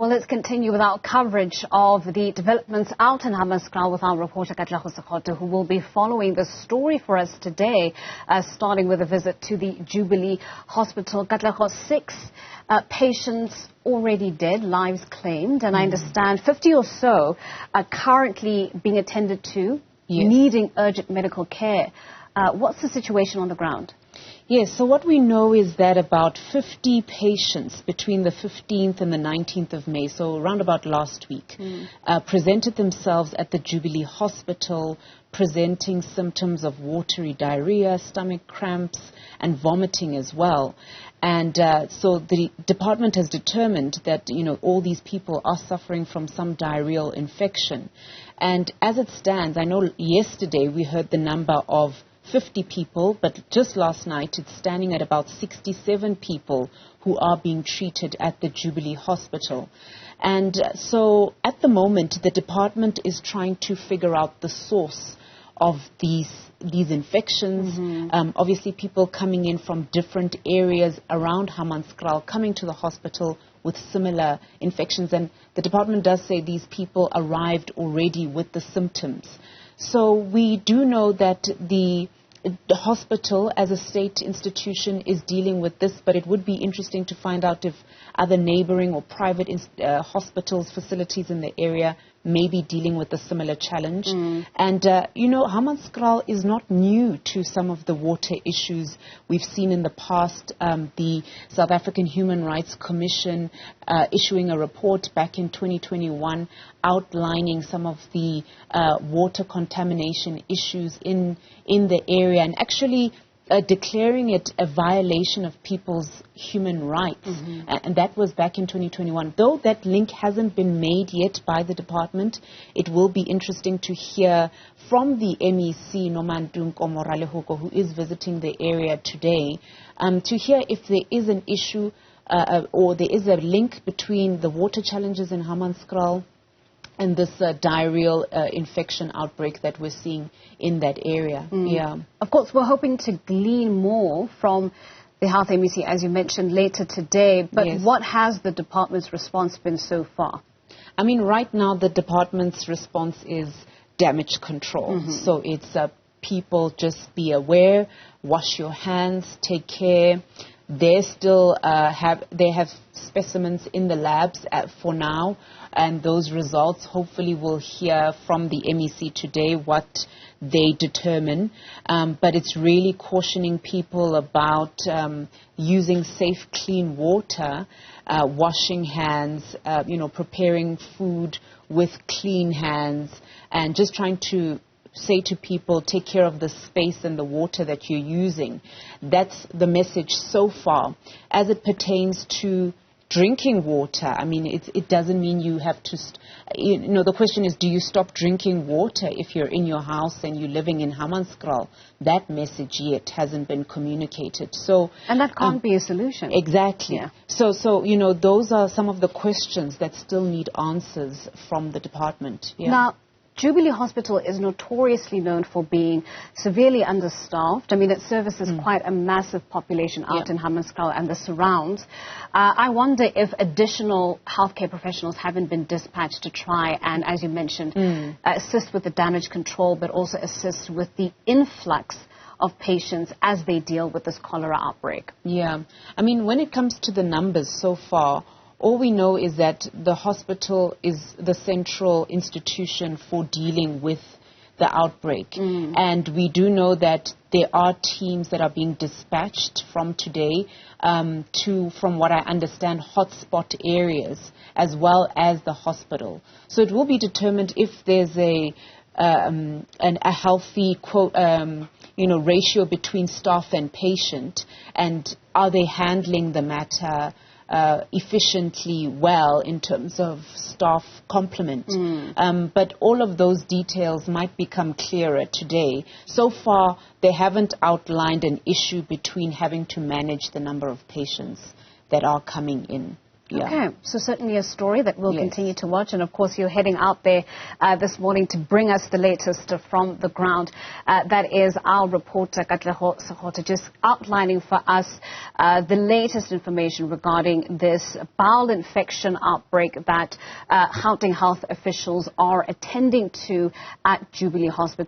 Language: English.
Well, let's continue with our coverage of the developments out in Hammanskraal with our reporter Katleho Sekhoto, who will be following the story for us today, starting with a visit to the Jubilee Hospital. Katleho, 6 patients already dead, lives claimed, and I understand 50 or so are currently being attended to, needing urgent medical care. What's the situation on the ground? Yes, so what we know is that about 50 patients between the 15th and the 19th of May, so around about last week, presented themselves at the Jubilee Hospital presenting symptoms of watery diarrhea, stomach cramps, and vomiting as well. And so the department has determined that, all these people are suffering from some diarrheal infection. And as it stands, I know yesterday we heard the number of 50 people, but just last night it's standing at about 67 people who are being treated at the Jubilee Hospital. And so at the moment the department is trying to figure out the source of these infections. Obviously people coming in from different areas around Hammanskraal coming to the hospital with similar infections, and the department does say these people arrived already with the symptoms. So we do know that the hospital as a state institution is dealing with this, but it would be interesting to find out if other neighboring or private hospitals, facilities in the area may be dealing with a similar challenge. And, Hammanskraal is not new to some of the water issues we've seen in the past. The South African Human Rights Commission issuing a report back in 2021 outlining some of the water contamination issues in the area, and actually declaring it a violation of people's human rights. And that was back in 2021. Though that link hasn't been made yet by the department, it will be interesting to hear from the MEC, Hammanskraal, who is visiting the area today, to hear if there is an issue or there is a link between the water challenges in Hammanskraal and this diarrheal infection outbreak that we're seeing in that area. Of course, we're hoping to glean more from the Health MEC, as you mentioned, later today. But what has the department's response been so far? I mean, right now the department's response is damage control. So it's people just be aware, wash your hands, take care. They still have specimens in the labs for now, and those results hopefully we'll hear from the MEC today what they determine. But it's really cautioning people about using safe, clean water, washing hands, preparing food with clean hands, and just trying to say to people, take care of the space and the water that you're using. That's the message so far. As it pertains to drinking water, I mean, it doesn't mean you have to, the question is, do you stop drinking water if you're in your house and you're living in Hammanskraal? That message yet hasn't been communicated. So, and that can't be a solution. Exactly. So, those are some of the questions that still need answers from the department. Now, Jubilee Hospital is notoriously known for being severely understaffed. I mean, it services quite a massive population out in Hammanskraal and the surrounds. I wonder if additional healthcare professionals haven't been dispatched to try and, as you mentioned, assist with the damage control, but also assist with the influx of patients as they deal with this cholera outbreak. I mean, when it comes to the numbers so far, all we know is that the hospital is the central institution for dealing with the outbreak. And we do know that there are teams that are being dispatched from today to, from what I understand, hotspot areas as well as the hospital. So it will be determined if there's a healthy ratio between staff and patient, and are they handling the matter efficiently well in terms of staff complement. But all of those details might become clearer today. So far, they haven't outlined an issue between having to manage the number of patients that are coming in. Yeah. Okay, so certainly a story that we'll continue to watch, and of course you're heading out there this morning to bring us the latest from the ground. That is our reporter Katleho, Sekhoto, just outlining for us the latest information regarding this bowel infection outbreak that Gauteng health officials are attending to at Jubilee Hospital.